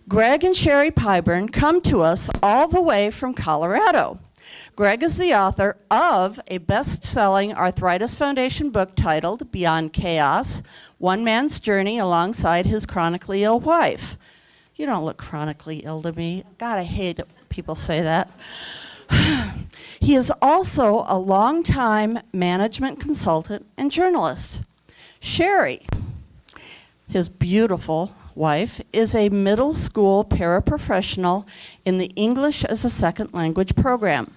Gregg and Sherry Piburn come to us all the way from Colorado. Gregg is the author of a best-selling Arthritis Foundation book titled Beyond Chaos, One Man's Journey Alongside His Chronically Ill Wife. You don't look chronically ill to me. God, I hate it when people say that. He is also a longtime management consultant and journalist. Sherry, his beautiful wife, is a middle school paraprofessional in the English as a Second Language program.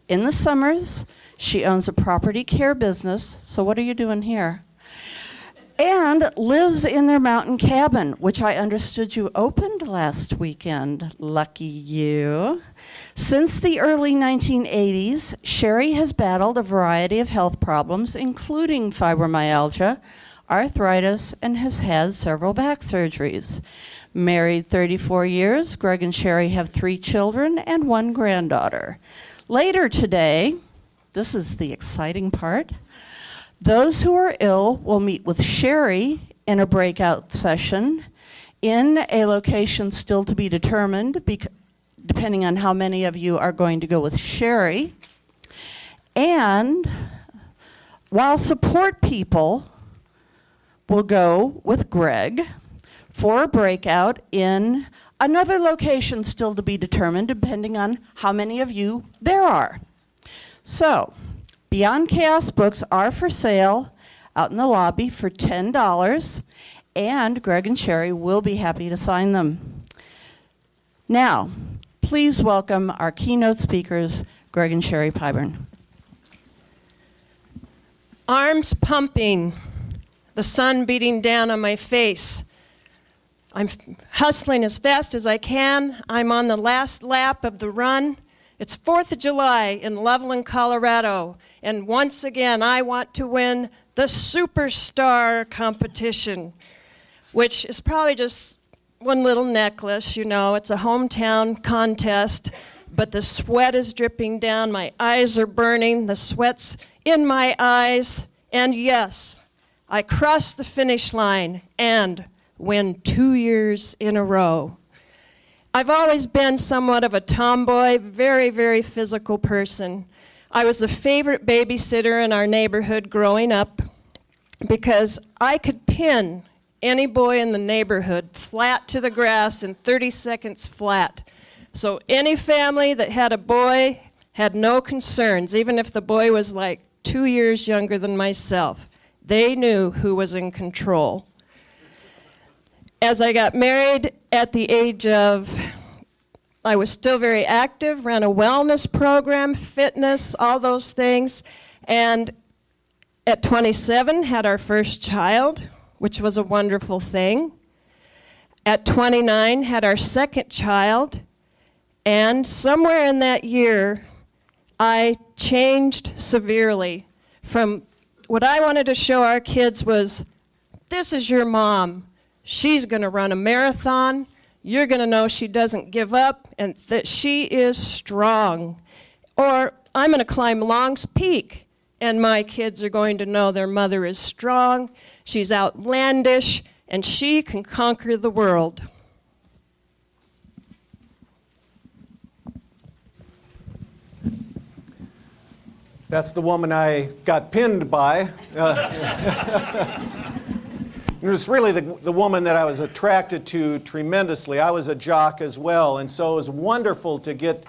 In the summers, she owns a property care business. So what are you doing here? And lives in their mountain cabin, which I understood you opened last weekend. Lucky you. Since the early 1980s, Sherry has battled a variety of health problems, including fibromyalgia, arthritis, and has had several back surgeries. Married 34 years, Gregg and Sherry have 3 children and 1 granddaughter. Later today, this is the exciting part, those who are ill will meet with Sherry in a breakout session in a location still to be determined, depending on how many of you are going to go with Sherry. And while support people will go with Gregg for a breakout in another location still to be determined, depending on how many of you there are. So, Beyond Chaos books are for sale out in the lobby for $10, and Gregg and Sherry will be happy to sign them. Now, please welcome our keynote speakers, Gregg and Sherry Piburn. Arms pumping, the sun beating down on my face. I'm hustling as fast as I can. I'm on the last lap of the run. It's 4th of July in Loveland, Colorado, and once again I want to win the Superstar competition, which is probably just one little necklace, you know. It's a hometown contest, but the sweat is dripping down, my eyes are burning, the sweat's in my eyes, and yes, I crossed the finish line and win 2 years in a row. I've always been somewhat of a tomboy, very, very physical person. I was the favorite babysitter in our neighborhood growing up because I could pin any boy in the neighborhood flat to the grass in 30 seconds flat. So any family that had a boy had no concerns, even if the boy was like 2 years younger than myself. They knew who was in control. As I got married at the age of, I was still very active, ran a wellness program, fitness, all those things, and at 27 had our first child, which was a wonderful thing. At 29 had our second child, and somewhere in that year I changed severely from what I wanted to show our kids was, this is your mom. She's going to run a marathon. You're going to know she doesn't give up and that she is strong. Or I'm going to climb Long's Peak, and my kids are going to know their mother is strong, she's outlandish, and she can conquer the world. That's the woman I got pinned by. It was really the woman that I was attracted to tremendously. I was a jock as well, and so it was wonderful to get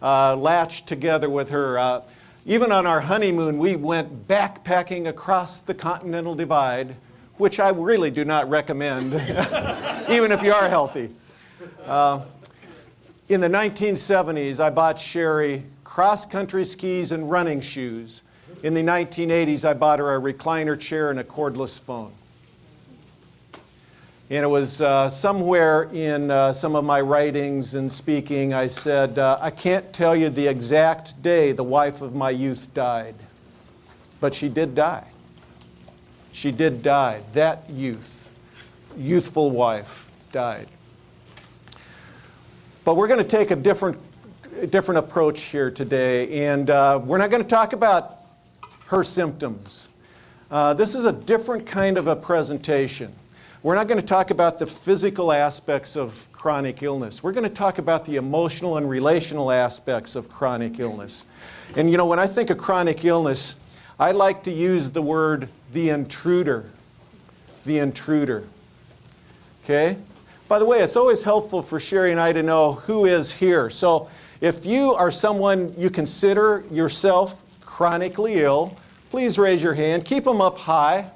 latched together with her. Even on our honeymoon, we went backpacking across the Continental Divide, which I really do not recommend, even if you are healthy. In the 1970s, I bought Sherry cross-country skis and running shoes. In the 1980s, I bought her a recliner chair and a cordless phone. And it was somewhere in some of my writings and speaking, I said, I can't tell you the exact day the wife of my youth died, but she did die. She did die. That youthful wife died. But we're going to take a different approach here today, and we're not going to talk about her symptoms. This is a different kind of a presentation. We're not going to talk about the physical aspects of chronic illness. We're going to talk about the emotional and relational aspects of chronic illness. And you know, when I think of chronic illness, I like to use the word the intruder. The intruder. Okay? By the way, it's always helpful for Sherry and I to know who is here. So if you are someone you consider yourself chronically ill, please raise your hand. Keep them up high.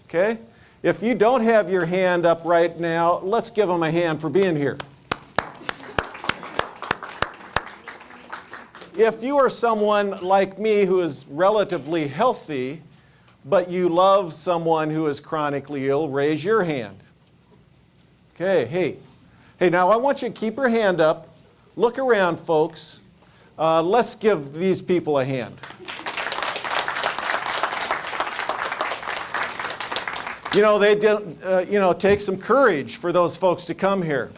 Okay? If you don't have your hand up right now, let's give them a hand for being here. If you are someone like me who is relatively healthy, but you love someone who is chronically ill, raise your hand. Okay, hey, now I want you to keep your hand up. Look around, folks. Let's give these people a hand. You know, they did, take some courage for those folks to come here.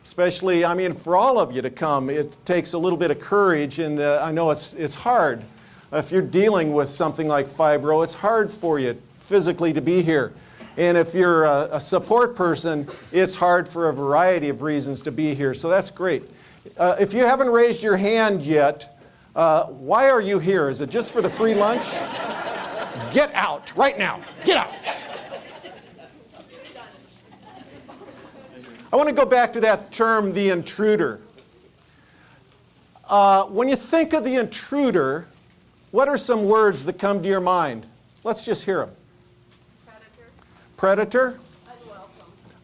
Especially, I mean, for all of you to come, it takes a little bit of courage, and I know it's hard. If you're dealing with something like fibro, it's hard for you physically to be here. And if you're a support person, it's hard for a variety of reasons to be here, so that's great. If you haven't raised your hand yet, why are you here? Is it just for the free lunch? Get out right now. Get out. I want to go back to that term, the intruder. When you think of the intruder, what are some words that come to your mind? Let's just hear them. Predator?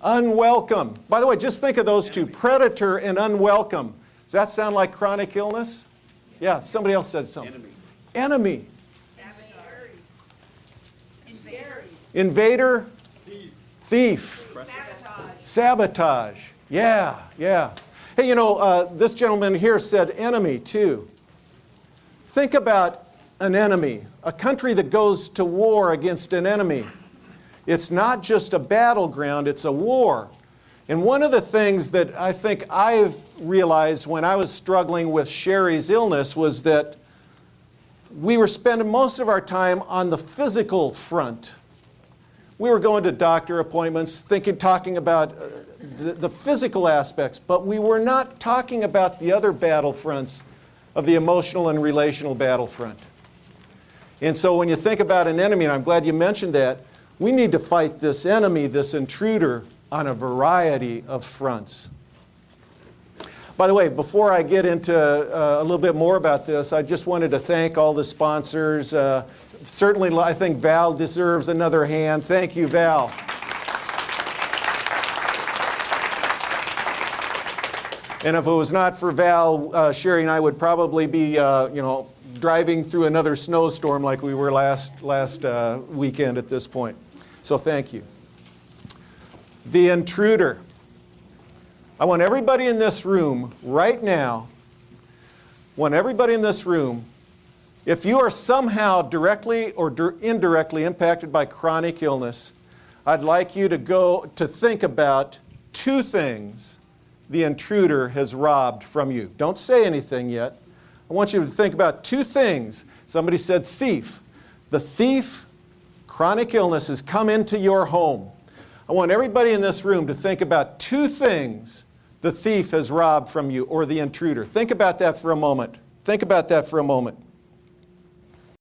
Unwelcome. By the way, just think of those two, predator and unwelcome. Does that sound like chronic illness? Yeah, somebody else said something. Enemy. Invader. Thief. Sabotage. Yeah. Hey, you know, this gentleman here said enemy too. Think about an enemy, a country that goes to war against an enemy. It's not just a battleground, it's a war. And one of the things that I think I've realized when I was struggling with Sherry's illness was that we were spending most of our time on the physical front. We were going to doctor appointments, talking about the physical aspects, but we were not talking about the other battlefronts of the emotional and relational battlefront. And so when you think about an enemy, and I'm glad you mentioned that, we need to fight this enemy, this intruder, on a variety of fronts. By the way, before I get into a little bit more about this, I just wanted to thank all the sponsors. Certainly, I think Val deserves another hand. Thank you, Val. And if it was not for Val, Sherry and I would probably be, driving through another snowstorm like we were last weekend at this point. So thank you. The intruder. I want everybody in this room right now, if you are somehow directly or indirectly impacted by chronic illness, I'd like you to think about two things the intruder has robbed from you. Don't say anything yet. I want you to think about two things. Somebody said thief. The thief, chronic illness, has come into your home. I want everybody in this room to think about two things the thief has robbed from you, or the intruder. Think about that for a moment. Think about that for a moment.